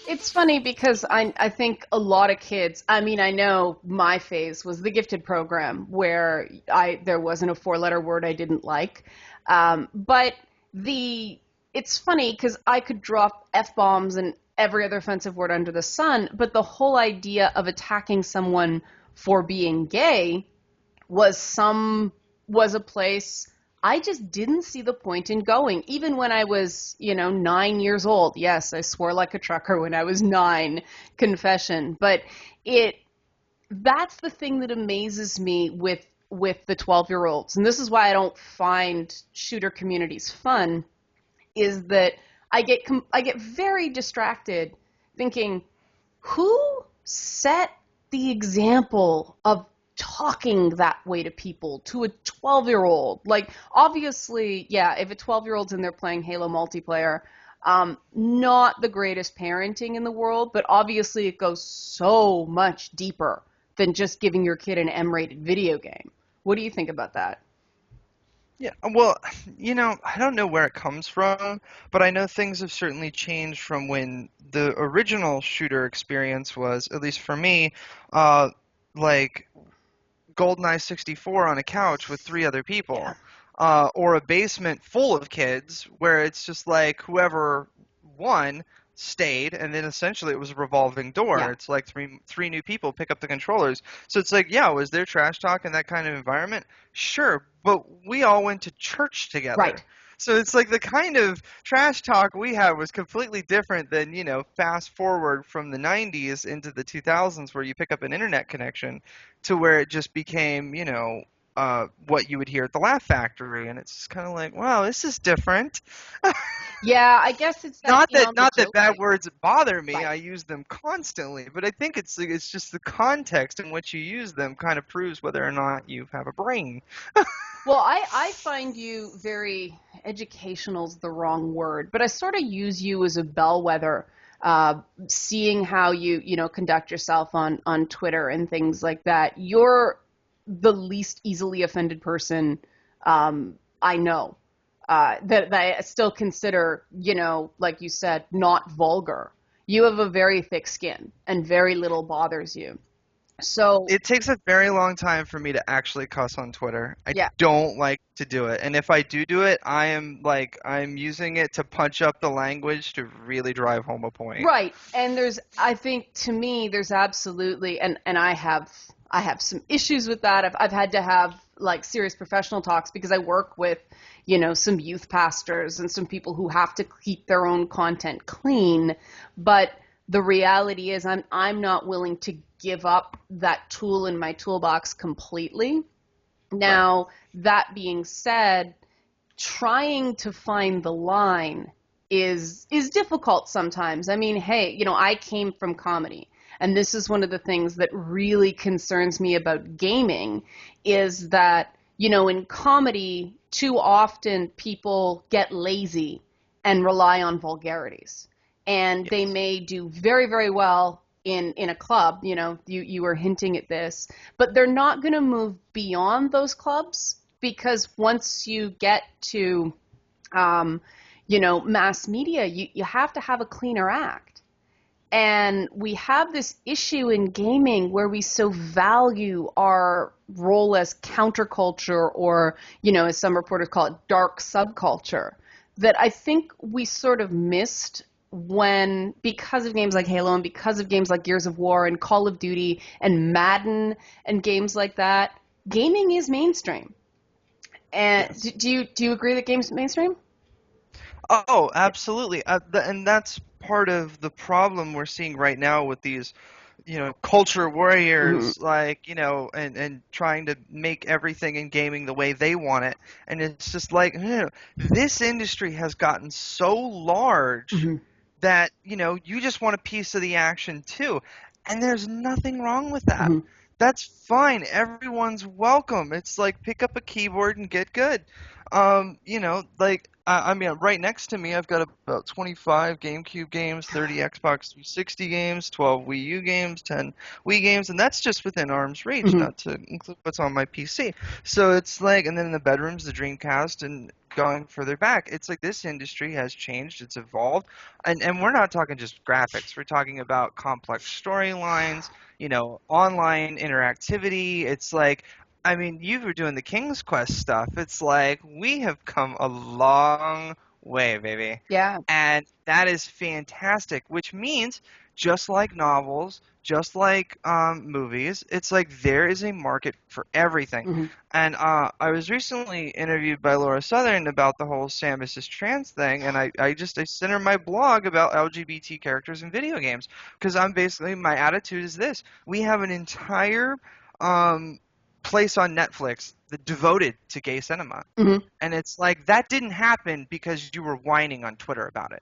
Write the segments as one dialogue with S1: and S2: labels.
S1: It's funny because I think a lot of kids, I mean, I know my phase was the gifted program where there wasn't a four-letter word I didn't like. But the it's funny because I could drop F-bombs and every other offensive word under the sun, but the whole idea of attacking someone for being gay was some was a place I just didn't see the point in going. Even when I was, 9 years old. Yes, I swore like a trucker when I was nine, confession. But it that's the thing that amazes me with the 12-year-olds. And this is why I don't find shooter communities fun, is that I get very distracted thinking, who set the example of talking that way to people, to a 12-year-old? Like, obviously, yeah, if a 12-year-old's in there playing Halo multiplayer, not the greatest parenting in the world, but obviously it goes so much deeper than just giving your kid an M-rated video game. What do you think about that?
S2: Yeah, well, I don't know where it comes from, but I know things have certainly changed from when the original shooter experience was, at least for me, uh, like GoldenEye 64 on a couch with three other
S1: Yeah.
S2: people, or a basement full of kids where it's just like whoever won stayed, and then essentially it was a revolving door.
S1: Yeah.
S2: It's like three new people pick up the controllers. So it's like, yeah, was there trash talk in that kind of environment? Sure, but we all went to church
S1: Right.
S2: together. So it's like the kind of trash talk we had was completely different than, fast forward from the 90s into the 2000s where you pick up an internet connection to where it just became, what you would hear at the Laugh Factory, and it's kind of like, wow, this is different.
S1: Yeah, I guess it's that
S2: Not that
S1: beyond the
S2: not that bad
S1: joking.
S2: words bother me.
S1: Right.
S2: I use them constantly, but I think it's just the context in which you use them kind of proves whether or not you have a brain.
S1: Well, I find you very educational's the wrong word, but I sort of use you as a bellwether, seeing how you conduct yourself on Twitter and things like that. You're the least easily offended person I know, that I still consider, like you said, not vulgar. You have a very thick skin and very little bothers you. So,
S2: It takes a very long time for me to actually cuss on Twitter. I
S1: yeah.
S2: don't like to do it. And if I do it, I'm using it to punch up the language to really drive home a point.
S1: Right. And I think to me, there's absolutely, and I have some issues with that. I've had to have like serious professional talks because I work with, some youth pastors and some people who have to keep their own content clean. But the reality is I'm not willing to give up that tool in my toolbox completely.
S2: Right.
S1: Now, that being said, trying to find the line is difficult sometimes. I mean, hey, I came from comedy, and this is one of the things that really concerns me about gaming is that, in comedy, too often people get lazy and rely on vulgarities. And they
S2: Yes.
S1: may do very, very well in a club, you were hinting at this, but they're not going to move beyond those clubs because once you get to um, mass media, you have to have a cleaner act. And we have this issue in gaming where we so value our role as counterculture or, as some reporters call it, dark subculture, that I think we sort of missed when, because of games like Halo and because of games like Gears of War and Call of Duty and Madden and games like that, gaming is mainstream. And
S2: Yes.
S1: do you agree that games mainstream?
S2: Oh, absolutely. And that's part of the problem we're seeing right now with these, culture
S1: Hmm.
S2: warriors, like, and trying to make everything in gaming the way they want it. And it's just like, this industry has gotten so large
S1: Hmm.
S2: that, you just want a piece of the action too. And there's nothing wrong with that.
S1: Hmm.
S2: That's fine. Everyone's welcome. It's like pick up a keyboard and get good. Like I mean, right next to me, I've got about 25 GameCube games, 30 Xbox 360 games, 12 Wii U games, 10 Wii games, and that's just within arm's reach,
S1: Hmm.
S2: not to include what's on my PC. So it's like, and then in the bedrooms, the Dreamcast, and going further back, it's like this industry has changed, it's evolved, and we're not talking just graphics. We're talking about complex storylines, online interactivity. It's like I mean, you were doing the King's Quest stuff. It's like we have come a long way, baby.
S1: Yeah.
S2: And that is fantastic, which means just like novels, just like movies, it's like there is a market for everything.
S1: Hmm.
S2: And I was recently interviewed by Laura Southern about the whole Samus is trans thing, and I sent her my blog about LGBT characters in video games because I'm basically my attitude is this: we have an entire um, place on Netflix that devoted to gay cinema.
S1: Hmm.
S2: And it's like that didn't happen because you were whining on Twitter about it.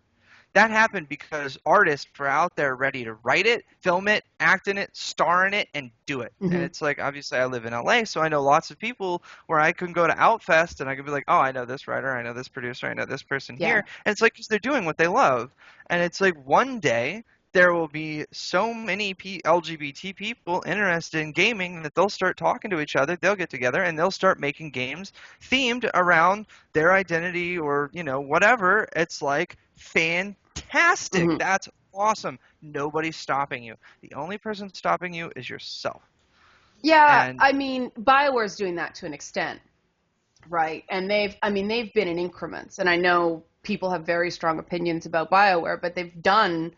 S2: That happened because artists were out there ready to write it, film it, act in it, star in it, and do it. And
S1: Hmm.
S2: it's like, obviously, I live in LA, so I know lots of people where I can go to Outfest and I can be like, oh, I know this writer, I know this producer, I know this person here.
S1: Yeah.
S2: And it's like, because they're doing what they love. And it's like one day there will be so many LGBT people interested in gaming that they'll start talking to each other, they'll get together, and they'll start making games themed around their identity or, whatever. It's like fantastic.
S1: Hmm.
S2: That's awesome. Nobody's stopping you. The only person stopping you is yourself.
S1: Yeah,
S2: And
S1: I mean, BioWare's doing that to an extent, right? And they've been in increments. And I know people have very strong opinions about BioWare, but they've done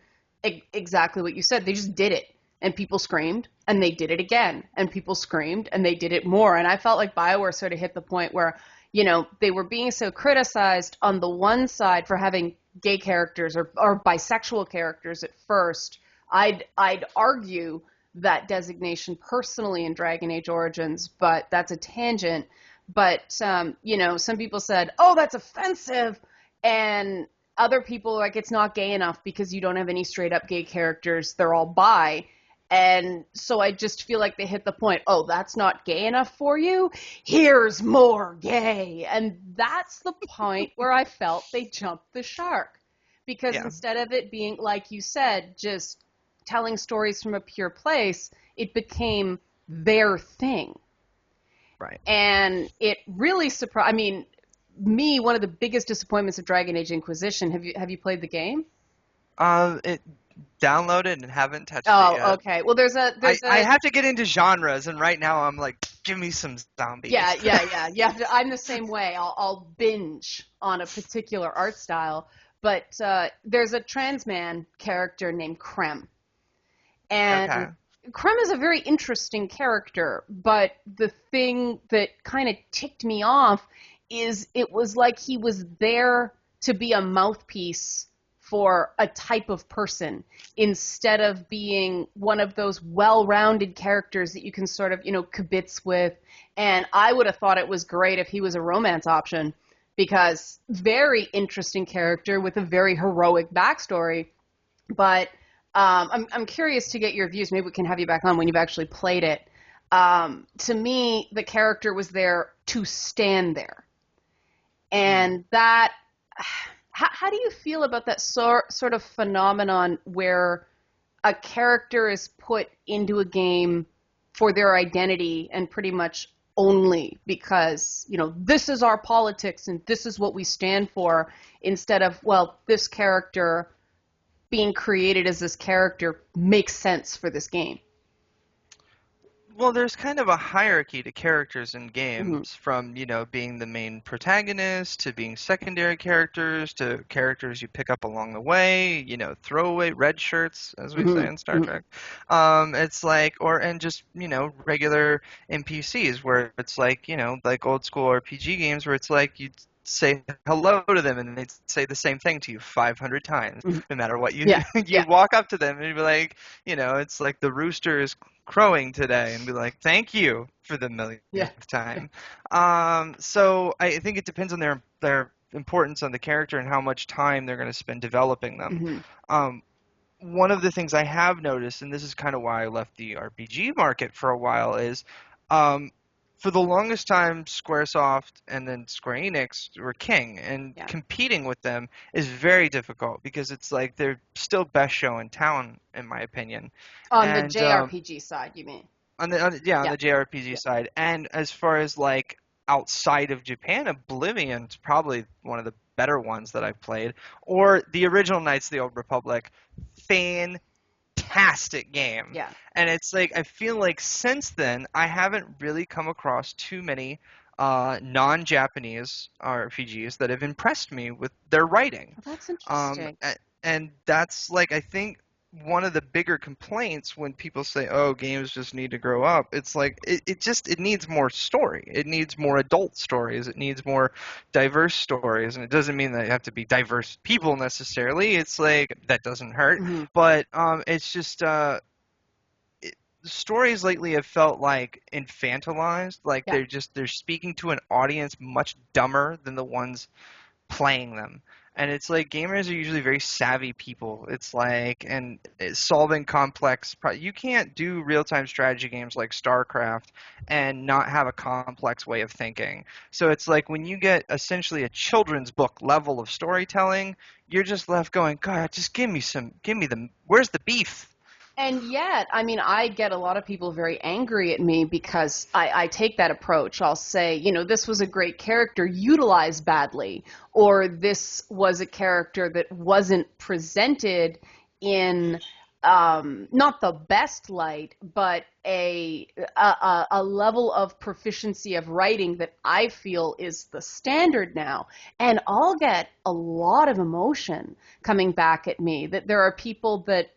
S1: exactly what you said. They just did it. And people screamed, and they did it again. And people screamed, and they did it more. And I felt like BioWare sort of hit the point where, they were being so criticized on the one side for having gay characters or bisexual characters at first. I'd argue that designation personally in Dragon Age Origins, but that's a tangent. But some people said, "Oh, that's offensive," and other people like it's not gay enough because you don't have any straight up gay characters; they're all bi. And so I just feel like they hit the point. Oh, that's not gay enough for you? Here's more gay. And that's the point where I felt they jumped the shark. Because
S2: yeah,
S1: instead of it being, like you said, just telling stories from a pure place, it became their thing.
S2: right.
S1: And it really surprised. I mean, me, one of the biggest disappointments of Dragon Age Inquisition. Have you played the game?
S2: It downloaded and haven't touched it
S1: Oh,
S2: yet.
S1: okay. Well, there's a
S2: I,
S1: there's
S2: I
S1: a
S2: have to get into genres, and right now I'm like, give me some
S1: yeah,
S2: zombies.
S1: yeah, yeah. You have to, I'm the same way. I'll binge on a particular art style. But there's a trans man character named Krem,
S2: Okay.
S1: and Krem is a very interesting character. But the thing that kind of ticked me off is it was like he was there to be a mouthpiece for a type of person instead of being one of those well-rounded characters that you can sort of, kibitz with. And I would have thought it was great if he was a romance option because very interesting character with a very heroic backstory. But I'm curious to get your views. Maybe we can have you back on when you've actually played it. To me, the character was there to stand there.
S2: Hmm.
S1: And that, how do you feel about that sort of phenomenon where a character is put into a game for their identity and pretty much only because, this is our politics and this is what we stand for, instead of, well, this character being created as this character makes sense for this game.
S2: Well, there's kind of a hierarchy to characters in
S1: Hmm.
S2: games, from, being the main protagonist to being secondary characters to characters you pick up along the way, throwaway red shirts, as we
S1: Hmm.
S2: say in Star
S1: Hmm.
S2: Trek. It's like, and just, regular NPCs where it's like, like old school RPG games where it's like you say hello to them and they say the same thing to you 500 times,
S1: Hmm.
S2: no matter what you do.
S1: Yeah,
S2: You
S1: yeah,
S2: walk up to them and you be like, it's like the rooster is crowing today and be like, thank you for the
S1: yeah,
S2: millionth
S1: yeah.
S2: time. So I think it depends on their importance on the character and how much time they're going to spend developing them.
S1: Hmm.
S2: Um, One of the things I have noticed, and this is kind of why I left the RPG market for a while, is um, for the longest time, Squaresoft and then Square Enix were king, and
S1: Yeah.
S2: competing with them is very difficult because it's like they're still best show in town, in my opinion.
S1: On the
S2: And
S1: JRPG side, you mean?
S2: on
S1: Yeah.
S2: the JRPG
S1: Yeah.
S2: side, and as far as like outside of Japan, Oblivion's probably one of the better ones that I've played, or the original Knights of the Old Republic. Fantastic game.
S1: Yeah.
S2: And it's like I feel like since then I haven't really come across too many non-Japanese RPGs that have impressed me with their writing.
S1: Well, that's
S2: Um,
S1: interesting.
S2: a- and that's like I think one of the bigger complaints when people say, "Oh, games just need to grow up." It's like it needs more story. It needs more adult stories. It needs more diverse stories, and it doesn't mean that you have to be diverse people necessarily. It's like that doesn't hurt,
S1: Hmm.
S2: but it's just stories lately have felt like infantilized, like
S1: Yeah.
S2: they're speaking to an audience much dumber than the ones playing them. And it's like gamers are usually very savvy people. It's like and it's solving complex you can't do real-time strategy games like StarCraft and not have a complex way of thinking. So it's like when you get essentially a children's book level of storytelling, you're just left going, God, just give me the where's the beef?
S1: And yet, I mean, I get a lot of people very angry at me because I take that approach. I'll say, this was a great character utilized badly, or this was a character that wasn't presented in not the best light, but a level of proficiency of writing that I feel is the standard now. And I'll get a lot of emotion coming back at me that there are people that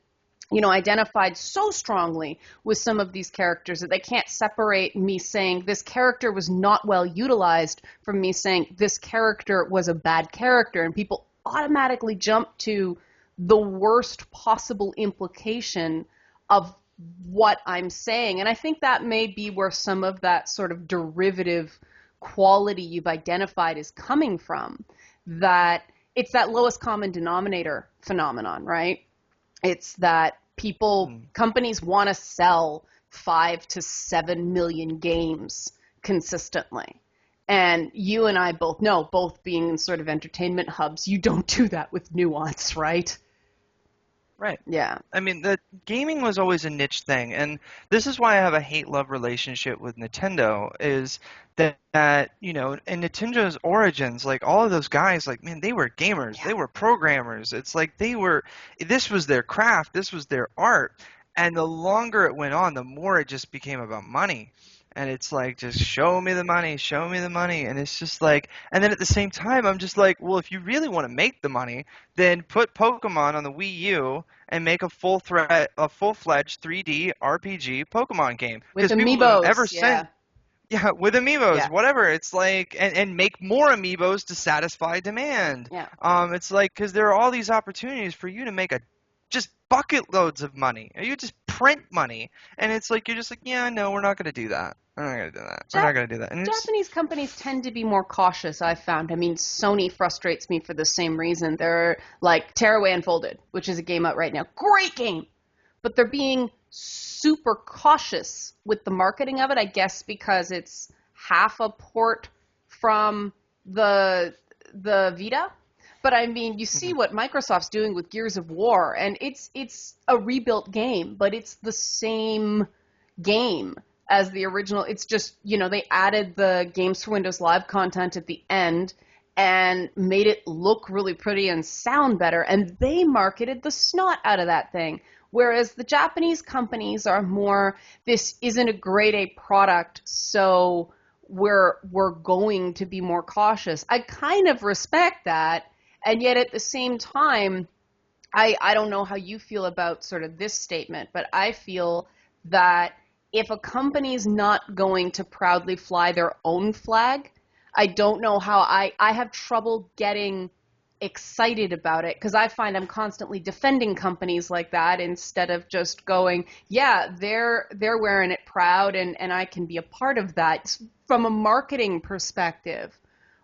S1: identified so strongly with some of these characters that they can't separate me saying this character was not well utilized from me saying this character was a bad character. And people automatically jump to the worst possible implication of what I'm saying. And I think that may be where some of that sort of derivative quality you've identified is coming from. That it's that lowest common denominator phenomenon, right? It's that companies want to sell 5 to 7 million games consistently. And you and I both know, both being in sort of entertainment hubs, you don't do that with nuance, right?
S2: Right.
S1: Yeah.
S2: I mean, the gaming was always a niche thing, and this is why I have a hate-love relationship with Nintendo, is that, in Nintendo's origins, like all of those guys, like, man, they were gamers,
S1: Yeah.
S2: they were programmers. It's like this was their craft, this was their art. And the longer it went on, the more it just became about money. And it's like, just show me the money, show me the money. And it's just like, and then at the same time, I'm just like, well, if you really want to make the money, then put Pokemon on the Wii U and make a full-fledged 3D RPG Pokemon game.
S1: With
S2: Because people have ever
S1: amiibos,
S2: since,
S1: yeah.
S2: yeah, with amiibos,
S1: Yeah.
S2: whatever. It's like, and make more amiibos to satisfy demand.
S1: Yeah.
S2: It's like, because there are all these opportunities for you to make just bucket loads of money. Or you just print money. And it's like, you're just like, yeah, no, we're not going to do that. We're not going to do that. We're not
S1: Jap-
S2: going to do that. And it's,
S1: Japanese companies tend to be more cautious, I've found. I mean, Sony frustrates me for the same reason. They're like Tearaway Unfolded, which is a game out right now. Great game! But they're being super cautious with the marketing of it, I guess because it's half a port from the Vita. But I mean, you see
S2: Mhm.
S1: what Microsoft's doing with Gears of War, and it's a rebuilt game, but it's the same game as the original. It's just, they added the Games for Windows Live content at the end and made it look really pretty and sound better, and they marketed the snot out of that thing. Whereas the Japanese companies are more, this isn't a grade A product, so we're going to be more cautious. I kind of respect that, and yet at the same time, I don't know how you feel about sort of this statement, but I feel that if a company's not going to proudly fly their own flag, I don't know how I have trouble getting excited about it because I find I'm constantly defending companies like that instead of just going, yeah, they're wearing it proud and I can be a part of that. From a marketing perspective,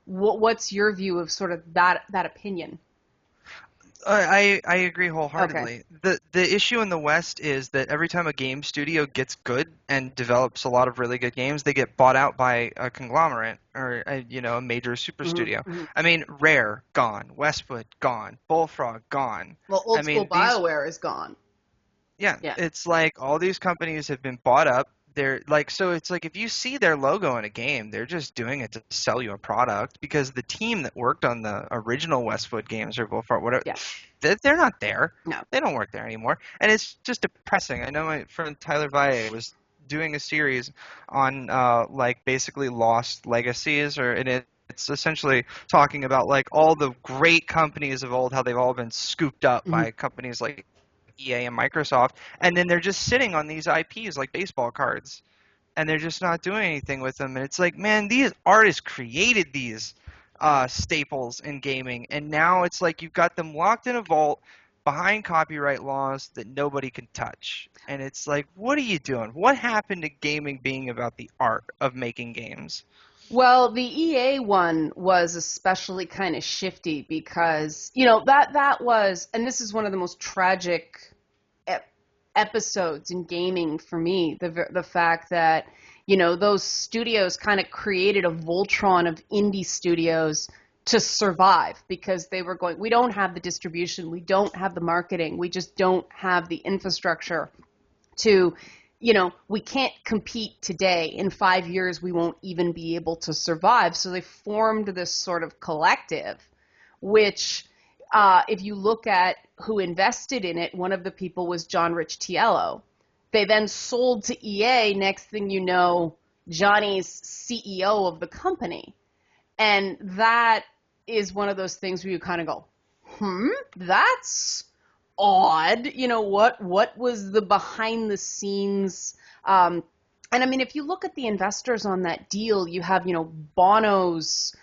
S1: what's your view of sort of that opinion?
S2: I agree
S1: Okay.
S2: wholeheartedly. The issue in the West is that every time a game studio gets good and develops a lot of really good games, they get bought out by a conglomerate or a major super
S1: Hmm.
S2: studio.
S1: Hmm.
S2: I mean, Rare gone, Westwood gone, Bullfrog gone.
S1: Well,
S2: I
S1: old school
S2: mean, these
S1: BioWare is gone.
S2: yeah,
S1: Yeah.
S2: it's like all these companies have been bought up. They're like, so it's like if you see their logo in a game, they're just doing it to sell you a product because the team that worked on the original Westwood games or Bullfrog, whatever,
S1: Yeah.
S2: they're not there.
S1: No.
S2: They don't work there anymore, and it's just depressing. I know my friend Tyler Valle was doing a series on like basically lost legacies, it's essentially talking about like all the great companies of old, how they've all been scooped up
S1: Hmm.
S2: by companies like EA and Microsoft, and then they're just sitting on these IPs like baseball cards, and they're just not doing anything with them. And it's like, man, these artists created these staples in gaming, and now it's like you've got them locked in a vault behind copyright laws that nobody can touch. And it's like, what are you doing? What happened to gaming being about the art of making games?
S1: Well, the EA one was especially kind of shifty because, that was, and this is one of the most tragic ep- episodes in gaming for me, the fact that, those studios kind of created a Voltron of indie studios to survive because they were going, we don't have the distribution, we don't have the marketing, we just don't have the infrastructure to, we can't compete today. In 5 years, we won't even be able to survive. So they formed this sort of collective, which, if you look at who invested in it, one of the people was John Rich Tiello. They then sold to EA. Next thing you know, Johnny's CEO of the company. And that is one of those things where you kind of go, that's odd. What was the behind the scenes? And I mean, if you look at the investors on that deal, you have, Bono's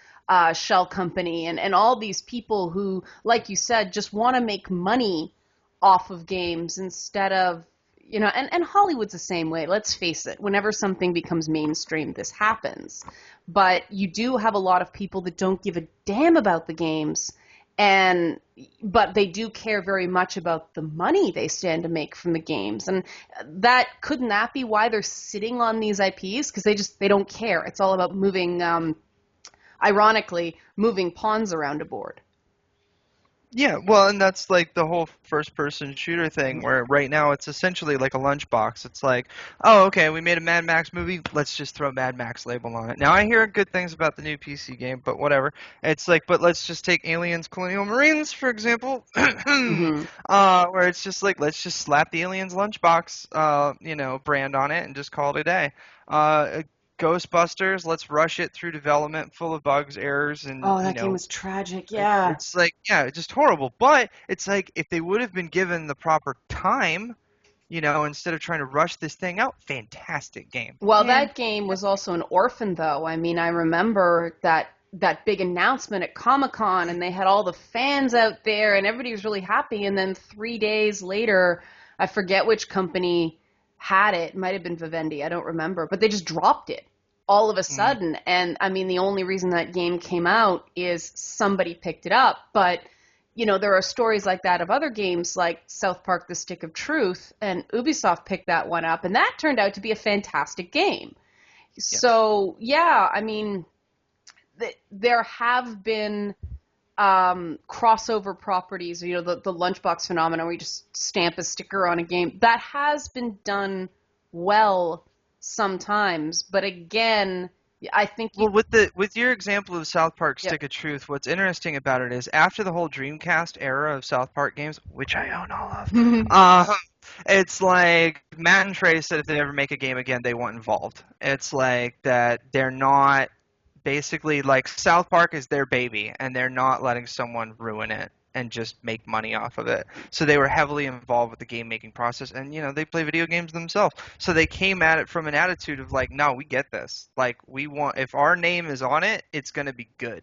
S1: shell company and all these people who, like you said, just want to make money off of games instead of, and Hollywood's the same way. Let's face it, whenever something becomes mainstream, this happens. But you do have a lot of people that don't give a damn about the games, and but they do care very much about the money they stand to make from the games. And that couldn't that be why they're sitting on these IPs? Because they don't care. It's all about moving, ironically, moving pawns around a board.
S2: Yeah, well, and that's like the whole first person shooter thing where right now it's essentially like a lunchbox. It's like, oh, okay, we made a Mad Max movie, let's just throw Mad Max label on it. Now I hear good things about the new PC game, but whatever. It's like, but let's just take Aliens Colonial Marines, for example,
S1: Hmm.
S2: where it's just like, let's just slap the Aliens lunchbox, brand on it and just call it a day. Uh, Ghostbusters, let's rush it through development full of bugs, errors, and,
S1: Oh, that game was tragic. Yeah.
S2: it's like, yeah, it's just horrible. But it's like if they would have been given the proper time, instead of trying to rush this thing out, fantastic game.
S1: Well,
S2: Fantastic.
S1: that game was also an orphan, though. I mean, I remember that big announcement at Comic-Con, and they had all the fans out there, and everybody was really happy. And then 3 days later, I forget which company had it. It might have been Vivendi. I don't remember, but they just dropped it all of a
S2: Mm.
S1: sudden. And I mean, the only reason that game came out is somebody picked it up, but there are stories like that of other games like South Park: The Stick of Truth, and Ubisoft picked that one up, and that turned out to be a fantastic game.
S2: Yes.
S1: So, yeah, I mean, there have been crossover properties, the lunchbox phenomenon where you just stamp a sticker on a game. That has been done well sometimes, but again, I think you.
S2: Well, with your example of South Park
S1: Yep.
S2: Stick of Truth, what's interesting about it is after the whole Dreamcast era of South Park games, which I own all of, it's like Matt and Trey said if they ever make a game again, they want involved. It's like that they're not basically like South Park is their baby, and they're not letting someone ruin it and just make money off of it. So they were heavily involved with the game making process, and they play video games themselves. So they came at it from an attitude of like, no, we get this. Like we want if our name is on it, it's gonna be good.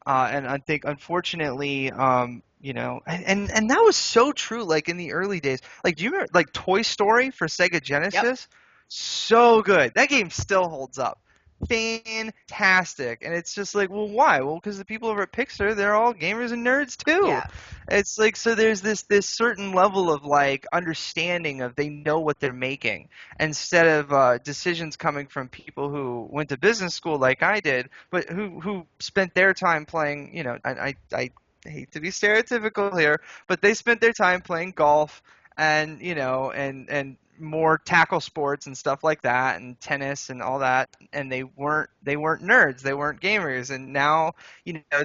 S2: And I think unfortunately, and that was so true. Like in the early days, like do you remember like Toy Story for Sega
S1: Yep.
S2: Genesis? So good. That game still holds up. fantastic. And it's just like, well, why? Well, because the people over at Pixar, they're all gamers and nerds too.
S1: Yeah.
S2: It's like, so there's this certain level of like understanding of they know what they're making, instead of decisions coming from people who went to business school like I did, but who spent their time playing, I hate to be stereotypical here, but they spent their time playing golf and and more tackle sports and stuff like that, and tennis and all that, and they weren't nerds, they weren't gamers, and now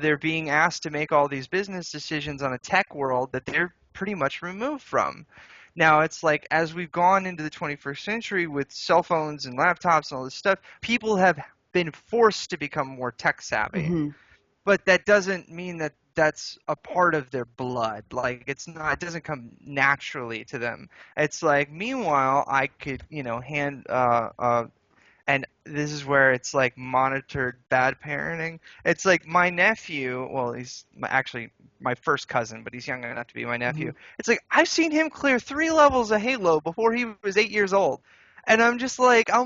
S2: they're being asked to make all these business decisions on a tech world that they're pretty much removed from. Now it's like, as we've gone into the 21st century with cell phones and laptops and all this stuff, people have been forced to become more tech savvy,
S1: Hmm.
S2: but that doesn't mean that that's a part of their blood. Like, it's not, it doesn't come naturally to them. It's like, meanwhile, I could, hand and this is where it's like monitored bad parenting. It's like my nephew, well, he's actually my first cousin, but he's young enough to be my
S1: Hmm.
S2: nephew. It's like, I've seen him clear 3 levels of Halo before he was 8 years old. And I'm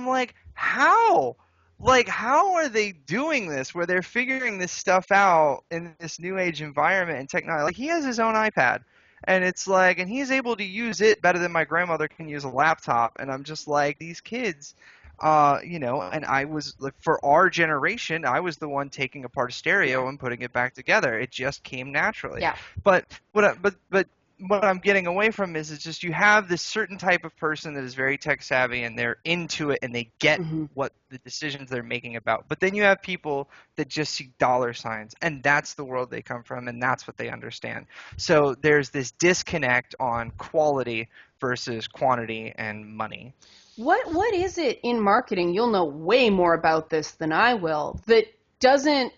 S2: like, how? Like, how are they doing this where they're figuring this stuff out in this new age environment and technology? Like, he has his own iPad. And it's like, and he's able to use it better than my grandmother can use a laptop. And I'm just like, these kids, and I was like, for our generation, I was the one taking apart a
S1: Yeah.
S2: stereo and putting it back together. It just came naturally.
S1: Yeah.
S2: But but what I'm getting away from is, it's just, you have this certain type of person that is very tech savvy and they're into it and they get
S1: Hmm.
S2: what the decisions they're making about. But then you have people that just see dollar signs, and that's the world they come from, and that's what they understand. So there's this disconnect on quality versus quantity and money.
S1: What is it in marketing? You'll know way more about this than I will. That doesn't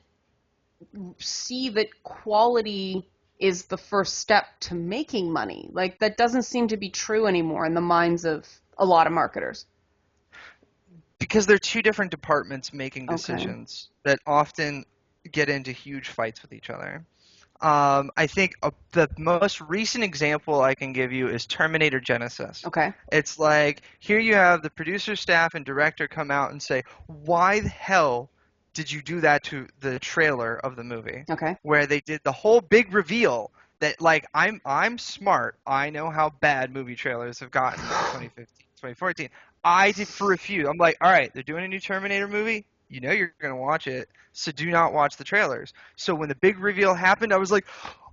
S1: see that quality is the first step to making money. Like, that doesn't seem to be true anymore in the minds of a lot of marketers.
S2: Because they're two different departments making
S1: Okay.
S2: decisions that often get into huge fights with each other. I think the most recent example I can give you is Terminator Genesis.
S1: Okay.
S2: It's like, here you have the producer, staff, and director come out and say, why the hell did you do that to the trailer of the movie?
S1: Okay.
S2: Where they did the whole big reveal that, like, I'm smart. I know how bad movie trailers have gotten in 2015, 2014. I did for a few. I'm like, all right, they're doing a new Terminator movie. You know you're going to watch it, so do not watch the trailers. So when the big reveal happened, I was like,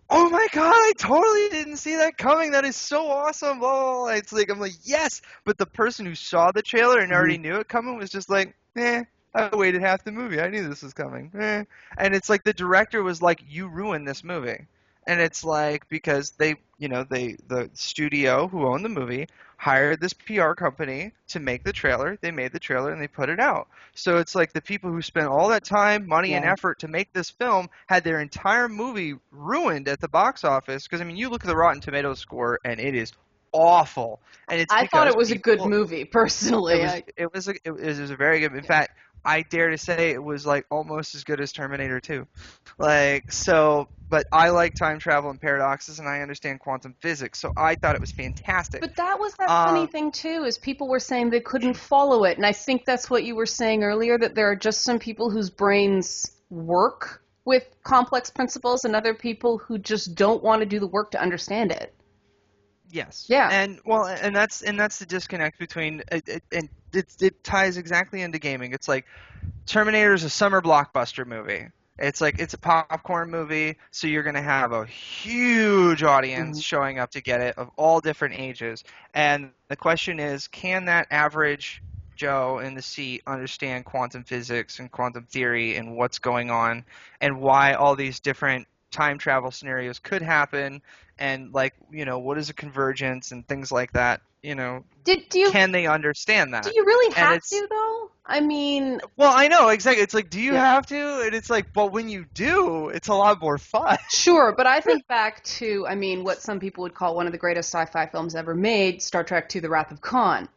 S2: oh my god, I totally didn't see that coming. That is so awesome. Oh, it's like, I'm like, yes. But the person who saw the trailer and
S1: Hmm.
S2: already knew it coming was just like, I waited half the movie. I knew this was coming. And it's like, the director was like, you ruined this movie. And it's like, because the studio who owned the movie hired this PR company to make the trailer. They made the trailer and they put it out. So it's like, the people who spent all that time, money, and
S1: Yeah.
S2: effort to make this film had their entire movie ruined at the box office. Because, I mean, you look at the Rotten Tomatoes score and it is awful, and it's
S1: I thought
S2: because
S1: it was a good
S2: people.
S1: movie,
S2: It
S1: personally.
S2: was it was a, it was a very good. In fact, I dare to say it was like almost as good as Terminator 2. Like, so, but I like time travel and paradoxes, and I understand quantum physics, so I thought it was fantastic.
S1: But that was that funny
S2: Um,
S1: thing too, is people were saying they couldn't follow it. And I think that's what you were saying earlier, that there are just some people whose brains work with complex principles and other people who just don't want to do the work to understand it.
S2: Yes,
S1: Yeah.
S2: and well, and that's the disconnect between and it ties exactly into gaming. It's like, Terminator is a summer blockbuster movie. It's like, it's a popcorn movie, so you're gonna have a huge audience
S1: Hmm.
S2: showing up to get it, of all different ages. And the question is, can that average Joe in the seat understand quantum physics and quantum theory and what's going on, and why all these different time travel scenarios could happen, and, like, what is a convergence and things like that?
S1: Did do you
S2: Can they understand
S1: do
S2: that?
S1: you really
S2: And
S1: have
S2: it's
S1: to though? I mean,
S2: well, I know, exactly. It's like, do you
S1: yeah.
S2: have to? And it's like, but when you do, it's a lot more fun.
S1: Sure, but I think back to, I mean, what some people would call one of the greatest sci-fi films ever made, Star Trek II: The Wrath of Khan.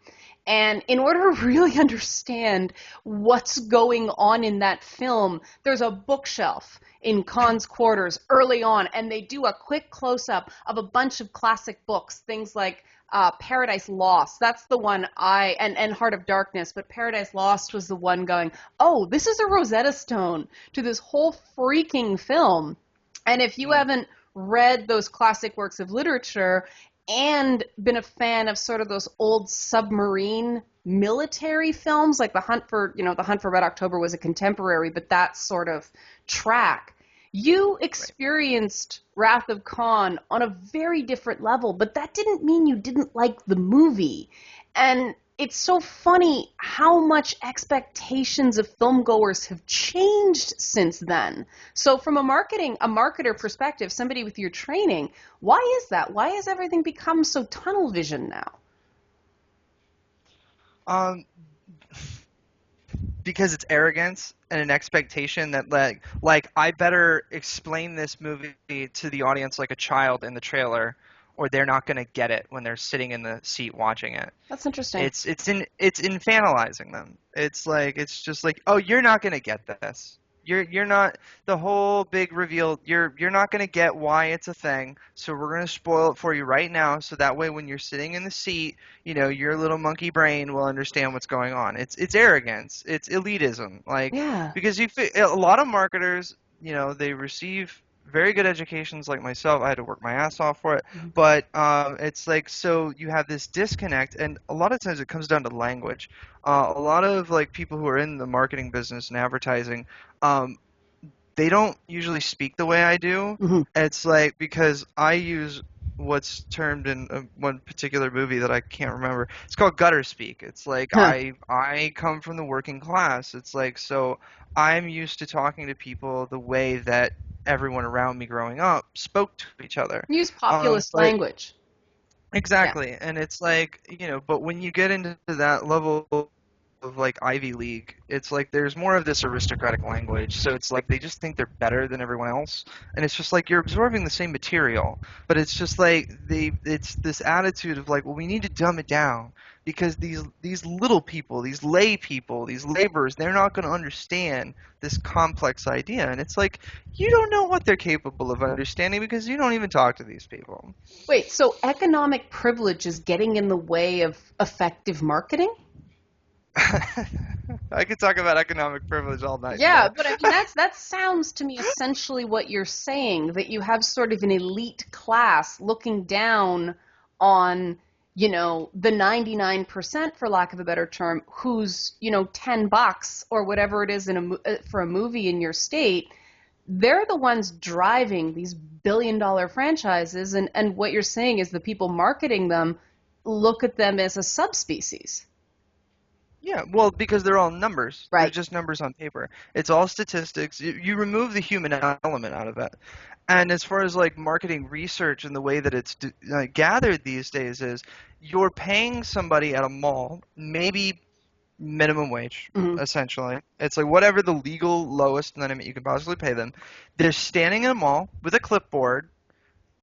S1: And in order to really understand what's going on in that film, there's a bookshelf in Khan's quarters early on, and they do a quick close up of a bunch of classic books, things like Paradise Lost. That's the one and Heart of Darkness, but Paradise Lost was the one going, oh, this is a Rosetta Stone to this whole freaking film. And if you
S2: Mm,
S1: haven't read those classic works of literature and been a fan of sort of those old submarine military films, like The Hunt for Red October was a contemporary, but that sort of track, you
S2: right.
S1: experienced Wrath of Khan on a very different level, but that didn't mean you didn't like the movie. And it's so funny how much expectations of filmgoers have changed since then. So from a marketer perspective, somebody with your training, why is that? Why has everything become so tunnel vision now?
S2: Um, because it's arrogance and an expectation that like I better explain this movie to the audience like a child in the trailer, or they're not going to get it when they're sitting in the seat watching it.
S1: That's interesting.
S2: It's infantilizing them. It's just like, oh, you're not gonna get this. You're not the whole big reveal. You're not gonna get why it's a thing. So we're gonna spoil it for you right now, so that way when you're sitting in the seat, your little monkey brain will understand what's going on. It's arrogance. It's elitism. Like
S1: Yeah.
S2: because a lot of marketers, they receive very good educations like myself. I had to work my ass off for it,
S1: Mhm.
S2: but it's like, so you have this disconnect, and a lot of times it comes down to language. A lot of like people who are in the marketing business and advertising, um, they don't usually speak the way I do.
S1: Mhm.
S2: It's like because I use what's termed in one particular movie that I can't remember. It's called gutter speak. It's like
S1: Huh.
S2: I come from the working class. It's like, so I'm used to talking to people the way that everyone around me growing up spoke to each other.
S1: Use populist
S2: But
S1: language. Yeah.
S2: exactly, and it's like, but when you get into that level of like Ivy League, it's like there's more of this aristocratic language. So it's like they just think they're better than everyone else, and it's just like you're absorbing the same material, but it's just like it's this attitude of like, well, we need to dumb it down because these little people, these lay people, these laborers, they're not going to understand this complex idea, and it's like you don't know what they're capable of understanding because you don't even talk to these people.
S1: Wait, so economic privilege is getting in the way of effective marketing?
S2: I could talk about economic privilege all night
S1: Yeah,
S2: today.
S1: but I mean that sounds to me essentially what you're saying, that you have sort of an elite class looking down on, the 99% for lack of a better term, who's, $10 or whatever it is for a movie in your state. They're the ones driving these billion-dollar franchises, and what you're saying is the people marketing them look at them as a subspecies.
S2: Yeah, well, because they're all numbers. They're
S1: Right.
S2: just numbers on paper. It's all statistics. You remove the human element out of it. And as far as like marketing research and the way that it's gathered these days is you're paying somebody at a mall, maybe minimum wage,
S1: Hmm.
S2: essentially. It's like whatever the legal lowest limit you can possibly pay them. They're standing in a mall with a clipboard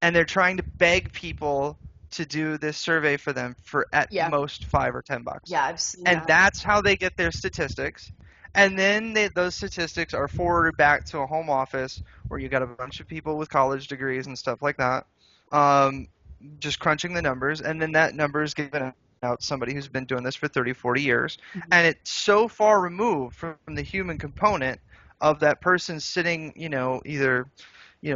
S2: and they're trying to beg people to do this survey for them for at
S1: Yeah.
S2: most $5 or $10,
S1: Yeah, I've seen
S2: and
S1: that.
S2: that's how they get their statistics. And then those statistics are forwarded back to a home office where you got a bunch of people with college degrees and stuff like that, um, just crunching the numbers, and then that number is given out to somebody who's been doing this for 30, 40 years,
S1: Mhm.
S2: and it's so far removed from the human component of that person sitting, either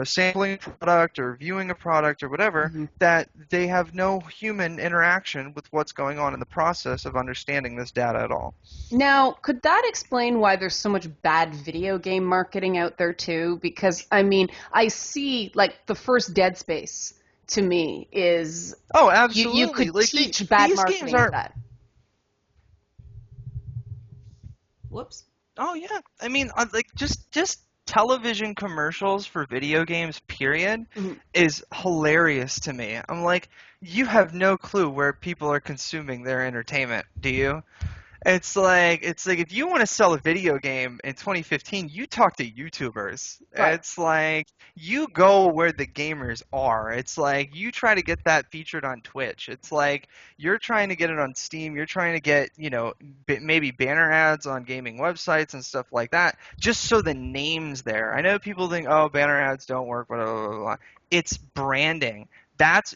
S2: sampling a product or viewing a product or whatever,
S1: Mhm.
S2: that they have no human interaction with what's going on in the process of understanding this data at all.
S1: Now, could that explain why there's so much bad video game marketing out there too? Because I mean, I see like the first Dead Space to me is
S2: Oh,
S1: you
S2: absolutely.
S1: could
S2: Like
S1: teach bad
S2: these games
S1: marketing with
S2: are.
S1: that. Whoops.
S2: Oh yeah. I mean, like just television commercials for video games, period,
S1: Mhm.
S2: is hilarious to me. I'm like, you have no clue where people are consuming their entertainment, do you? It's like if you want to sell a video game in 2015, you talk to YouTubers.
S1: Right.
S2: It's like you go where the gamers are. It's like you try to get that featured on Twitch. It's like you're trying to get it on Steam. You're trying to get, maybe banner ads on gaming websites and stuff like that, just so the name's there. I know people think, oh, banner ads don't work, blah, blah, blah, blah. It's branding.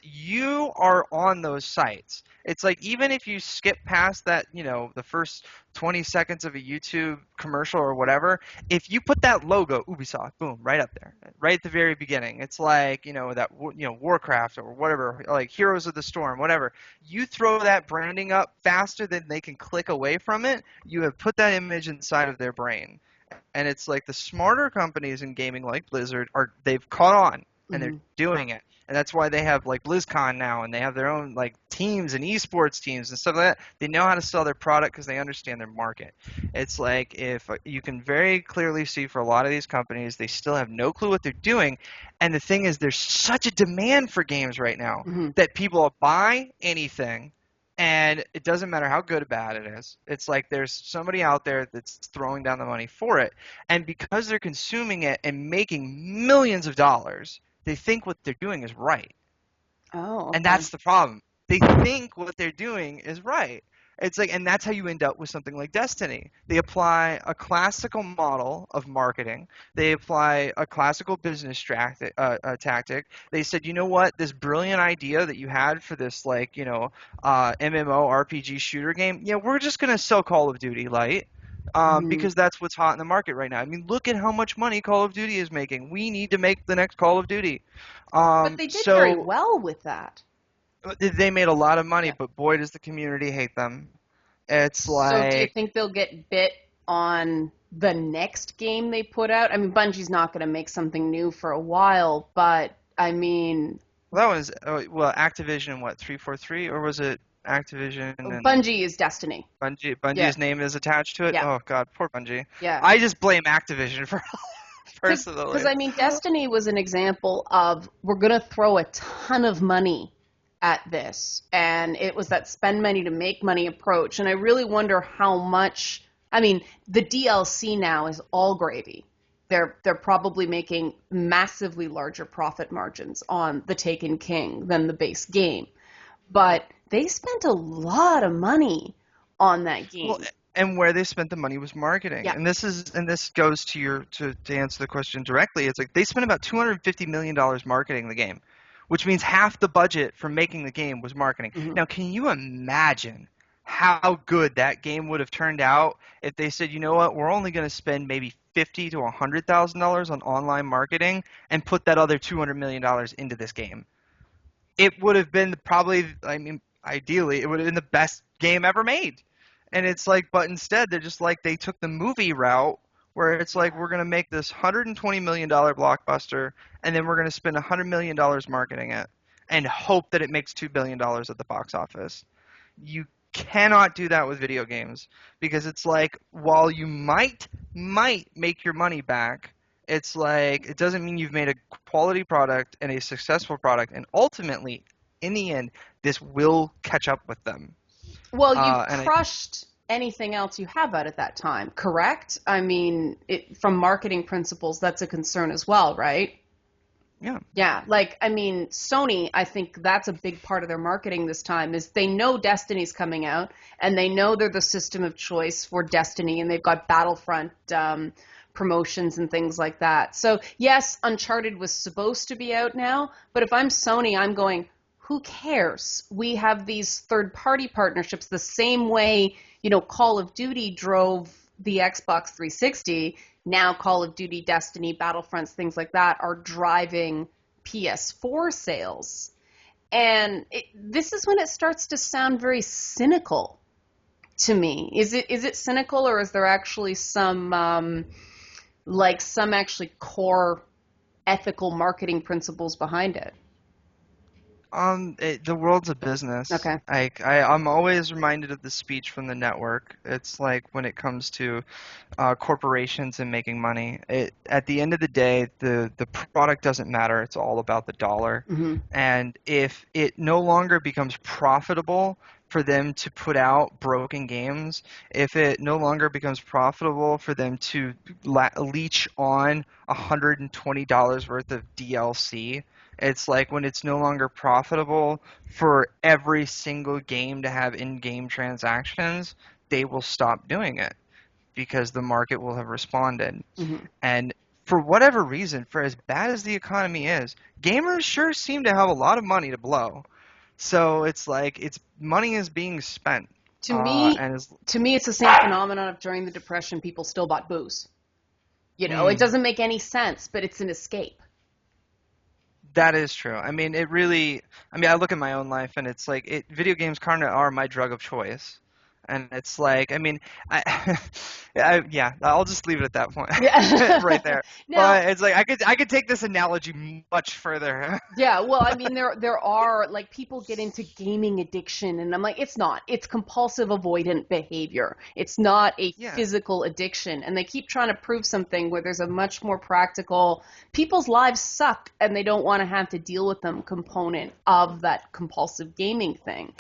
S2: you are on those sites. It's like even if you skip past that, the first 20 seconds of a YouTube commercial or whatever, if you put that logo, Ubisoft, boom, right up there, right at the very beginning. It's like, that, Warcraft or whatever, like Heroes of the Storm, whatever. You throw that branding up faster than they can click away from it, you have put that image inside of their brain. And it's like the smarter companies in gaming like Blizzard they've caught on and they're
S1: Hmm.
S2: doing it. And that's why they have like BlizzCon now and they have their own like teams and esports teams and stuff like that. They know how to sell their product because they understand their market. It's like if you can very clearly see for a lot of these companies, they still have no clue what they're doing. And the thing is, there's such a demand for games right now
S1: Hmm.
S2: that people will buy anything and it doesn't matter how good or bad it is. It's like there's somebody out there that's throwing down the money for it. And because they're consuming it and making millions of dollars, they think what they're doing is right.
S1: Oh,
S2: And
S1: okay.
S2: that's the problem. They think what they're doing is right. It's like, and that's how you end up with something like Destiny. They apply a classical model of marketing. They apply a classical business tactic. They said, you know what, this brilliant idea that you had for this, like, MMO RPG shooter game, yeah, we're just gonna sell Call of Duty Light.
S1: Hmm.
S2: Because that's what's hot in the market right now. I mean, look at how much money Call of Duty is making. We need to make the next Call of Duty.
S1: But they did very
S2: So
S1: well with that.
S2: they made a lot of money,
S1: Yeah.
S2: but boy, does the community hate them. It's
S1: So do you
S2: like,
S1: think they'll get bit on the next game they put out? I mean, Bungie's not going to make something new for a while, but I mean,
S2: well, that was, well, Activision, what, 343? Or was it Activision and
S1: Bungie is Destiny. Yeah,
S2: Bungie's name is attached to it?
S1: yeah,
S2: Oh, God, poor Bungie.
S1: yeah.
S2: I just blame Activision for
S1: Because
S2: personally.
S1: I mean, Destiny was an example of we're going to throw a ton of money at this, and it was that spend money to make money approach. And I really wonder how much. I mean, the DLC now is all gravy. They're probably making massively larger profit margins on the Taken King than the base game, but they spent a lot of money on that
S2: Well,
S1: game.
S2: and where they spent the money was marketing.
S1: Yeah.
S2: And this goes to to answer the question directly. It's like they spent about $250 million marketing the game, which means half the budget for making the game was marketing.
S1: Hmm.
S2: Now, can you imagine how good that game would have turned out if they said, you know what, we're only going to spend maybe 50 to $100,000 on online marketing and put that other $200 million into this game? It would have been probably, I mean, ideally, it would have been the best game ever made. And it's like, but instead, they're just like, they took the movie route where it's like,
S1: Yeah.
S2: we're going to make this $120 million blockbuster, and then we're going to spend $100 million marketing it and hope that it makes $2 billion at the box office. You cannot do that with video games because it's like, while you might make your money back, it's like it doesn't mean you've made a quality product and a successful product, and ultimately, in the end, this will catch up with them.
S1: Well, you've
S2: And I,
S1: crushed anything else you have out at that time, correct? I mean, from marketing principles, that's a concern as well, right?
S2: yeah,
S1: Yeah, like I mean, Sony, I think that's a big part of their marketing this time is they know Destiny's coming out and they know they're the system of choice for Destiny and they've got Battlefront promotions and things like that. So, yes, Uncharted was supposed to be out now, but if I'm Sony, I'm going, who cares? We have these third-party partnerships the same way, Call of Duty drove the Xbox 360. Now Call of Duty, Destiny, Battlefronts, things like that are driving PS4 sales. And this is when it starts to sound very cynical to me. Is it cynical or is there actually some actually core ethical marketing principles behind it?
S2: the world's a business.
S1: Okay.
S2: I'm always reminded of the speech from the network. It's like when it comes to corporations and making money. At the end of the day, the product doesn't matter. It's all about the dollar.
S1: Hmm.
S2: And if it no longer becomes profitable for them to put out broken games, if it no longer becomes profitable for them to leech on $120 worth of DLC, it's like when it's no longer profitable for every single game to have in-game transactions, they will stop doing it because the market will have responded.
S1: Hmm.
S2: And for whatever reason, for as bad as the economy is, gamers sure seem to have a lot of money to blow. So it's like it's money is being spent,
S1: To me,
S2: and is
S1: to me, it's the same phenomenon of during the Depression, people still bought booze. You know, it
S2: mm,
S1: doesn't make any sense, but it's an escape.
S2: that is true. I mean, it really. I mean, I look at my own life, and it's like video games kind of are my drug of choice. And it's like, I mean, I, yeah, I'll just leave it at that point,
S1: Yeah.
S2: right there.
S1: Now,
S2: But it's like I could take this analogy much further.
S1: yeah, well, I mean, there are like people get into gaming addiction, and I'm like, it's not. It's compulsive avoidant behavior. It's not a
S2: Yeah.
S1: physical addiction, and they keep trying to prove something where there's a much more practical. People's lives suck, and they don't want to have to deal with them component of that compulsive gaming thing.